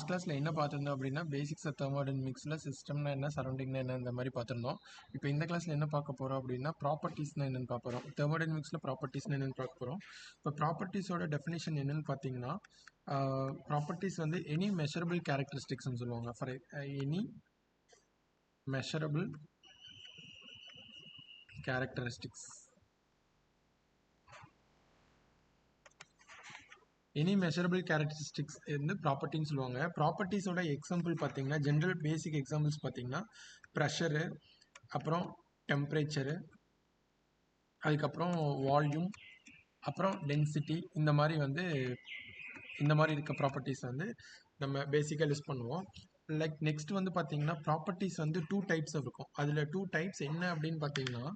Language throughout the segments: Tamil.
கிளாஸ்ல என்ன பார்த்துருந்தோம் அப்படின்னா பேசிக்ஸ் ஆஃப் தெர்மோடைனமிக்ஸில் சிஸ்டம்னா என்ன சரௌண்டிங்னா என்ன இந்த மாதிரி பார்த்துருந்தோம். இப்போ இந்த கிளாஸ்ல என்ன பார்க்க போகிறோம் அப்படின்னா ப்ராப்பர்ட்டிஸ்னா என்னென்னு பார்க்க போகிறோம். தெர்மோடைனமிக்ஸில் ப்ராப்பர்ட்டிஸ்னா என்னென்னு பார்க்க போகிறோம். இப்போ ப்ராப்பர்ட்டிஸோட டெஃபினேஷன் என்னென்னு பார்த்தீங்கன்னா ப்ராப்பர்ட்டிஸ் வந்து எனி மெஷரபிள் கேரக்டரிஸ்டிக்ஸ்னு சொல்லுவாங்க. For any measurable characteristics any measurable characteristics வந்து ப்ராப்பர்ட்டின்னு சொல்லுவாங்க. ப்ராப்பர்ட்டிஸோட எக்ஸாம்பிள் பார்த்தீங்கன்னா ஜென்ரல் பேசிக் எக்ஸாம்பிள்ஸ் பார்த்தீங்கன்னா ப்ரெஷரு, அப்புறம் டெம்பரேச்சரு, அதுக்கப்புறம் வால்யூம், அப்புறம் டென்சிட்டி, இந்த மாதிரி இருக்க ப்ராப்பர்ட்டிஸ் வந்து நம்ம பேசிக்காக லிஸ்ட் பண்ணுவோம். லைக் நெக்ஸ்ட் வந்து பார்த்தீங்கன்னா ப்ராப்பர்ட்டிஸ் வந்து 2 டைப்ஸ் இருக்கும். அதில் 2 டைப்ஸ் என்ன அப்படின்னு பார்த்தீங்கன்னா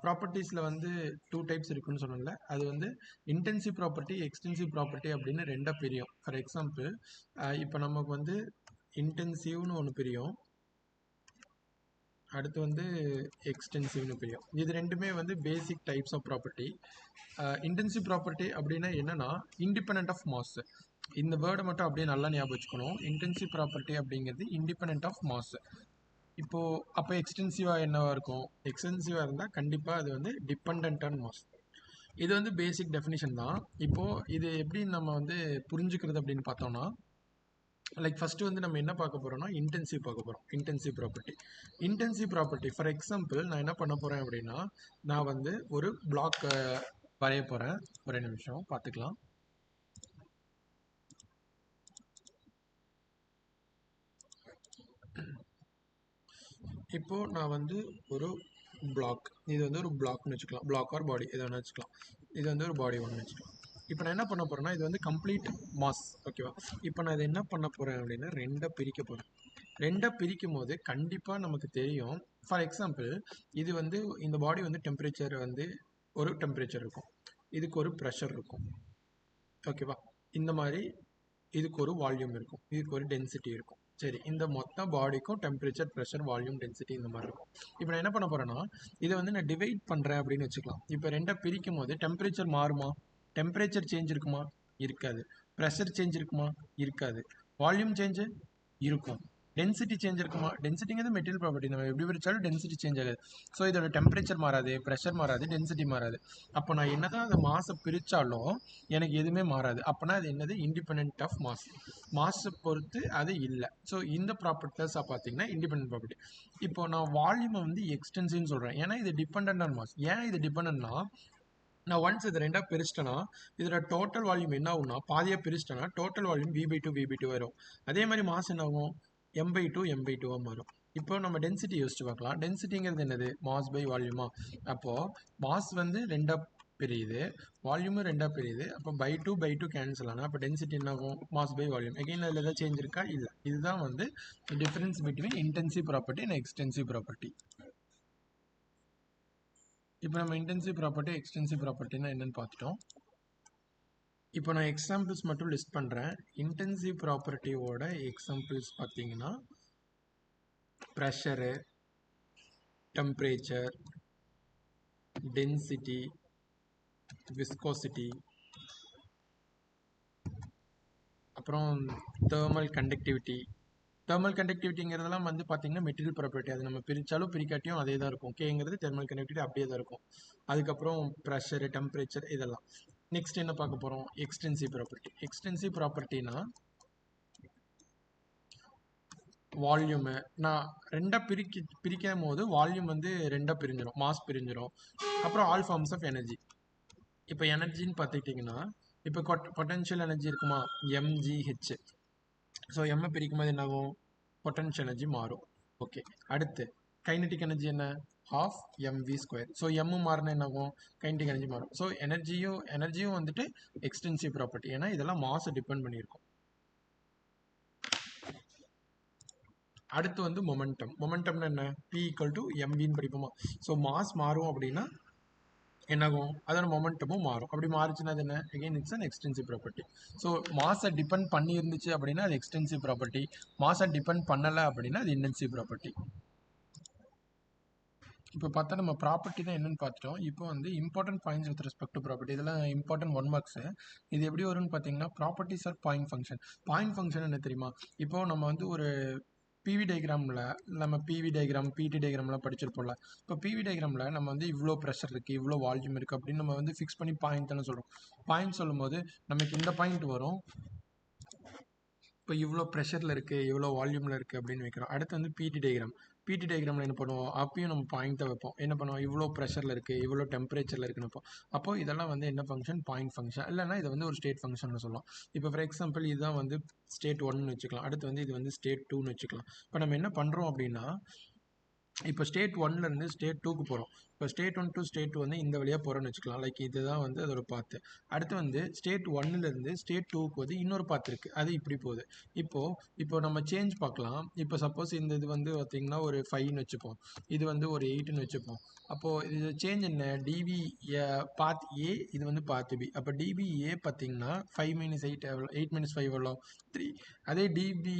ப்ராப்பர்ட்டிஸில் வந்து 2 டைப்ஸ் இருக்குன்னு சொன்னல, அது வந்து இன்டென்சிவ் ப்ராப்பர்ட்டி, எக்ஸ்டென்சிவ் ப்ராப்பர்ட்டி அப்படின்னு 2 பிரியும். ஃபார் எக்ஸாம்பிள் இப்போ நமக்கு வந்து இன்டென்சிவ்னு ஒன்று பிரியும், அடுத்து வந்து எக்ஸ்டென்சிவ்னு பிரியும். இது ரெண்டுமே வந்து basic types of property. Intensive property அப்படின்னா என்னன்னா இண்டிபெண்ட் ஆஃப் மாஸ். இந்த வேர்டை மட்டும் அப்படியே நல்லா ஞாபகம் வச்சுக்கணும். இன்டென்சிவ் ப்ராப்பர்ட்டி அப்படிங்கிறது இண்டிபெண்ட் ஆஃப் மாஸ். அப்போ எக்ஸ்டென்சிவாக என்னவா இருக்கும்? எக்ஸ்டென்சிவாக இருந்தால் கண்டிப்பாக அது வந்து டிபெண்ட் ஆன் மாஸ். இது வந்து பேசிக் டெஃபினிஷன் தான். இப்போது இது எப்படி நம்ம வந்து புரிஞ்சுக்கிறது அப்படின்னு பார்த்தோம்னா, லைக் ஃபர்ஸ்ட் வந்து நம்ம என்ன பார்க்க போறோம்னா இன்டென்சிவ் பார்க்க போகிறோம். இன்டென்சிவ் ப்ராப்பர்ட்டி ஃபார் எக்ஸாம்பிள் நான் என்ன பண்ண போகிறேன் அப்படின்னா, நான் வந்து ஒரு பிளாக் வரைய போகிறேன். ஒரே நிமிஷம் பார்த்துக்கலாம். இப்போ நான் வந்து ஒரு பிளாக், இது வந்து ஒரு பிளாக்னு வச்சுக்கலாம், பிளாக் ஆர் பாடி எதை வேணா வச்சுக்கலாம். இது வந்து ஒரு பாடி ஒன்று வச்சுக்கலாம். இப்போ நான் என்ன பண்ண போறேன்னா, இது வந்து கம்ப்ளீட் மாஸ், ஓகேவா? இப்போ நான் இதை என்ன பண்ண போறேன் அப்படின்னா ரெண்டாக பிரிக்க போறேன். ரெண்டாக பிரிக்கும் போது கண்டிப்பாக நமக்கு தெரியும். ஃபார் எக்ஸாம்பிள் இது வந்து இந்த பாடி வந்து டெம்பரேச்சர் வந்து ஒரு டெம்பரேச்சர் இருக்கும், இதுக்கு ஒரு ப்ரெஷர் இருக்கும், ஓகேவா? இந்த மாதிரி இதுக்கு ஒரு வால்யூம் இருக்கும், இதுக்கு ஒரு டென்சிட்டி இருக்கும். சரி, இந்த மொத்த பாடிக்கும் டெம்பரேச்சர், ப்ரெஷர், வால்யூம், டென்சிட்டி இந்த மாதிரி இருக்கும். இப்போ நான் என்ன பண்ண போறேன்னா இதை வந்து நான் டிவைட் பண்ணுறேன் அப்படின்னு வச்சுக்கலாம். இப்போ ரெண்டாக பிரிக்கும் போது டெம்பரேச்சர் மாறுமா? டெம்பரேச்சர் சேஞ்ச் இருக்குமா? இருக்காது. ப்ரெஷர் சேஞ்ச் இருக்குமா? இருக்காது. வால்யூம் சேஞ்சு இருக்கும். டென்சிட்டி சேஞ்ச் இருக்குமா? டென்சிட்டிங்கிறது மெட்டீரியல் ப்ராப்பர்ட்டி, நம்ம எப்படி பிரிச்சாலும் டென்சிட்டி சேஞ்ச் ஆகாது. ஸோ இதோட டெம்பரேச்சர் மாறாது, ப்ரெஷர் மாறாது, டென்சிட்டி மாறாது. அப்போ நான் என்னதான் அந்த மாஸை பிரித்தாலும் எனக்கு எதுவுமே மாறாது. அப்போனா அது என்னது? Independent of mass. மாஸை பொறுத்து அது இல்லை. ஸோ இந்த ப்ராப்பர்ட்டிஸாக பார்த்தீங்கன்னா இண்டிபெண்ட் ப்ராப்பர்ட்டி. இப்போ நான் வால்யூமை வந்து எக்ஸ்டென்சிவ்னு சொல்கிறேன், ஏன்னா இது டிபெண்ட் ஆன் மாஸ். ஏன் இது டிபெண்ட்னா, நான் ஒன்ஸ் இது ரெண்டாக பிரிச்சிட்டேன்னா இதோட டோட்டல் வால்யூம் என்ன ஆகும்னா, பாதியாக பிரிச்சிட்டேன்னா டோட்டல் வால்யூம் V/2 வரும். அதே மாதிரி மாஸ் என்ன ஆகும்? M/2 மாறும். இப்போ நம்ம டென்சிட்டி யோசிச்சு பார்க்கலாம். டென்சிட்டிங்கிறது என்னது? மாஸ் பை வால்யூமா. அப்போது மாஸ் வந்து ரெண்டாக பிரியுது, வால்யூமும் ரெண்டாக பிரியுது. அப்போ பை டூ கேன்சல் ஆனால் அப்போ டென்சிட்டி என்ன ஆகும்? Mass by volume. எகைன் அதில் ஏதாவது சேஞ்ச் இருக்கா? இல்லை. இதுதான் வந்து difference between intensive property and extensive property. இப்போ நம்ம இன்டென்சிவ் ப்ராப்பர்ட்டி, எக்ஸ்டென்சிவ் ப்ராப்பர்ட்டினா என்னன்னு பார்த்துட்டோம். இப்போ நான் எக்ஸாம்பிள்ஸ் மட்டும் லிஸ்ட் பண்ணுறேன். இன்டென்சிவ் ப்ராப்பர்ட்டியோட எக்ஸாம்பிள்ஸ் பார்த்தீங்கன்னா ப்ரெஷரு, டெம்பரேச்சர், டென்சிட்டி, விஸ்கோசிட்டி, அப்புறம் தெர்மல் கண்டக்டிவிட்டி. தெர்மல் கண்டக்டிவிட்டிங்கிறதெல்லாம் வந்து பார்த்தீங்கன்னா மெட்டீரியல் ப்ராப்பர்ட்டி, அது நம்ம பிரித்தாலும் பிரிக்காட்டியும் அதே தான் இருக்கும். கேங்கிறது தெர்மல் கண்டக்டிவிட்டி அப்படியே தான் இருக்கும். அதுக்கப்புறம் ப்ரெஷரு, டெம்பரேச்சர், இதெல்லாம். நெக்ஸ்ட் என்ன பார்க்க போகிறோம்? Extensive property. எக்ஸ்டென்சிவ் ப்ராப்பர்ட்டினா வால்யூமு நான் ரெண்டாக பிரிக்கும் போது வால்யூம் வந்து ரெண்டாக பிரிஞ்சிடும், மாஸ் பிரிஞ்சிடும். அப்புறம் ஆல் ஃபார்ம்ஸ் ஆஃப் எனர்ஜி. இப்போ எனர்ஜின்னு பார்த்துக்கிட்டிங்கன்னா இப்போ பொட்டன்ஷியல் எனர்ஜி இருக்குமா? mgh. ஸோ எம்மை பிரிக்கும் போது என்ன ஆகும்? பொட்டன்ஷியல் எனர்ஜி மாறும். ஓகே. அடுத்து கைனடிக் எனர்ஜி என்ன? Half mv². ஸோ எம் மாறினா என்ன ஆகும்? கைனடிக் எனர்ஜி மாறும். ஸோ எனர்ஜியும் வந்துட்டு எக்ஸ்டென்சிவ் ப்ராப்பர்ட்டி, ஏன்னா இதெல்லாம் மாஸை டிபெண்ட் பண்ணியிருக்கும். அடுத்து வந்து மொமெண்டம்னா என்ன? P=mvன்னு படிப்போமா? ஸோ மாஸ் மாறும் அப்படின்னா என்னாகும்? அதோட மொமெண்டமும் மாறும். அப்படி மாறுச்சுன்னா அது என்ன? Again it's an extensive property. So மாஸை டிபெண்ட் பண்ணி இருந்துச்சு அப்படின்னா அது எக்ஸ்டென்சிவ் ப்ராப்பர்ட்டி. மாஸை டிபெண்ட் பண்ணலை அப்படின்னா அது இன்டென்சிவ் ப்ராப்பர்ட்டி. இப்போ பார்த்தா நம்ம ப்ராப்பர்ட்டி தான் என்னன்னு பார்த்துட்டோம். இப்போ வந்து important points with respect to property, இதெல்லாம் இம்பார்ட்டன்ட் 1 மார்க்ஸு. இது எப்படி வரும்னு பார்த்தீங்கன்னா, properties R point function. Point function என்ன தெரியுமா? இப்போ நம்ம வந்து ஒரு பிவி டயக்ராமில் நம்ம பிவி டயக்ராம் பிடி டயக்ராம்லாம் படிச்சிருப்போம்ல. இப்போ பிவி டயக்ராமில் நம்ம வந்து இவ்வளோ ப்ரெஷர் இருக்குது, இவ்வளோ வால்யூம் இருக்குது அப்படின்னு நம்ம வந்து ஃபிக்ஸ் பண்ணி பாயிண்ட் தானே சொல்கிறோம். பாயிண்ட் சொல்லும்போது நமக்கு இந்த பாயிண்ட் வரும். இப்போ இவ்வளோ ப்ரெஷரில் இருக்குது, இவ்வளோ வால்யூமில் இருக்குது அப்படின்னு வைக்கிறோம். அடுத்து வந்து பிடி டயக்ராம். பிடி டயக்ராமில் என்ன பண்ணுவோம், அப்பயும் நம்ம பாயிண்ட் தான் வைப்போம். என்ன பண்ணுவோம், இவ்வளோ ப்ரெஷரில் இருக்குது, இவ்வளோ டெம்பரேச்சரில் இருக்குன்னு வைப்போம். அப்போ இதெல்லாம் வந்து என்ன ஃபங்க்ஷன், பாயிண்ட் ஃபங்க்ஷன். இல்லைனா இதை வந்து ஒரு ஸ்டேட் ஃபங்க்ஷன் சொல்லலாம். இப்போ ஃபார் எக்ஸாம்பிள் இதுதான் வந்து ஸ்டேட் 1ன்னு வச்சுக்கலாம். அடுத்து வந்து இது வந்து ஸ்டேட் 2ன்னு வச்சுக்கலாம். இப்போ நம்ம என்ன பண்ணுறோம் அப்படின்னா, இப்போ ஸ்டேட் 1லேருந்து ஸ்டேட் 2க்கு போகிறோம். இப்போ ஸ்டேட் 1 டு ஸ்டேட் 2 வந்து இந்த வழியாக போகிறோன்னு வச்சுக்கலாம். லைக் இதுதான் வந்து அதோட பாத்து. அடுத்து வந்து ஸ்டேட் 1லேருந்து ஸ்டேட் 2க்கு வந்து இன்னொரு பாத்து இருக்குது, அது இப்படி போகுது. இப்போ நம்ம சேஞ்ச் பார்க்கலாம். இப்போ சப்போஸ் இந்த இது வந்து பார்த்திங்கன்னா ஒரு 5ன்னு வச்சுப்போம், இது வந்து ஒரு 8ன்னு வச்சுப்போம். அப்போது இது சேஞ்ச் என்ன, டிபி பாத் ஏ, இது வந்து பாத் பி. அப்போ டிபி ஏ பார்த்தீங்கன்னா 5 - 8 எவ்வளோ, 8 - 5 எவ்வளோ, 3. அதே DP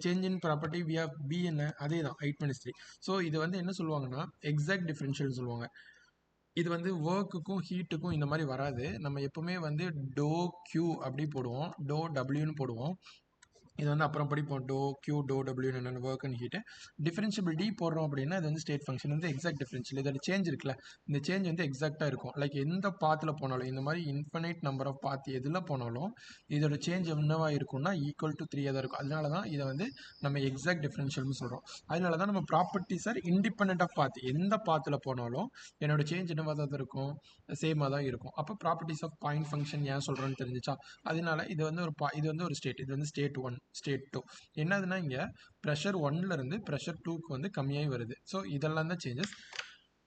change in property V of P என்ன, அதே தான் 8 - 3. ஸோ இது வந்து என்ன சொல்லுவாங்கன்னா எக்ஸாக்ட் டிஃபரன்ஷியல் சொல்லுவாங்க. இது வந்து ஒர்க்குக்கும் ஹீட்டுக்கும் இந்த மாதிரி வராது. நம்ம எப்பவுமே வந்து டோ கியூ அப்படி போடுவோம், டோ டபிள்யூன்னு போடுவோம். இது வந்து அப்புறம் படிப்போம், டோ கியூ டோ டபிள்யூ என்னென்ன ஒர்க் அண்ட் ஹீட்டு. டிஃபரன்ஷியபிலிட்டி போடுறோம் அப்படின்னா அது வந்து ஸ்டேட் ஃபங்க்ஷன் வந்து எக்ஸாக்ட் டிஃபரன்ஷியல். இதோட சேஞ்ச் இருக்குல்ல, இந்த சேஞ்ச் வந்து எக்ஸாக்டாக இருக்கும். லைக் எந்த பாத்தில் போனாலும், இந்த மாதிரி இன்ஃபினைட் நம்பர் ஆஃப் பாத் எதில் போனாலும் இதோட சேஞ்ச் என்னவாக இருக்கும்னா ஈக்குவல் டு 3 தான் இருக்கும். அதனால தான் இதை வந்து நம்ம எக்ஸாக்ட் டிஃபரன்ஷியல்னு சொல்கிறோம். அதனால தான் நம்ம ப்ராப்பர்ட்டிஸ் ஆர் இண்டிபெண்ட் ஆஃப் பாத், எந்த பாத்தில் போனாலும் என்னோட சேஞ்ச் என்னவாக தான் இருக்கும், சேமாக தான் இருக்கும். அப்போ ப்ராப்பர்ட்டிஸ் ஆஃப் பாயிண்ட் ஃபங்க்ஷன் ஏன் சொல்கிறோன்னு தெரிஞ்சிச்சா? அதனால இது வந்து இது வந்து ஒரு ஸ்டேட், இது வந்து ஸ்டேட் 1 ஸ்டேட் 2. என்னதுன்னா இங்கே ப்ரெஷர் 1லேருந்து ப்ரெஷர் 2க்கு வந்து கம்மியாகி வருது. ஸோ இதெல்லாம் தான் சேஞ்சஸ்.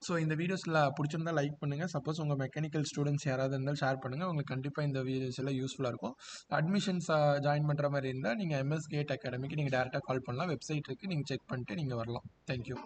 ஸோ இந்த வீடியோஸில் பிடிச்சிருந்தா லைக் பண்ணுங்கள். சப்போஸ் உங்கள் மெக்கானிக்கல் ஸ்டூடெண்ட்ஸ் யாராவது இருந்தாலும் ஷேர் பண்ணுங்கள். உங்களுக்கு கண்டிப்பாக இந்த வீடியோஸ் எல்லாம் யூஸ்ஃபுல்லாக இருக்கும். அட்மிஷன்ஸ் ஜாயின் பண்ணுற மாதிரி இருந்தால் நீங்கள் MS GATE அகாடமிக்கு நீங்கள் டேரெக்டாக கால் பண்ணலாம். வெப்சைட் இருக்குது, நீங்கள் செக் பண்ணிட்டு நீங்கள் வரலாம். தேங்க்யூ.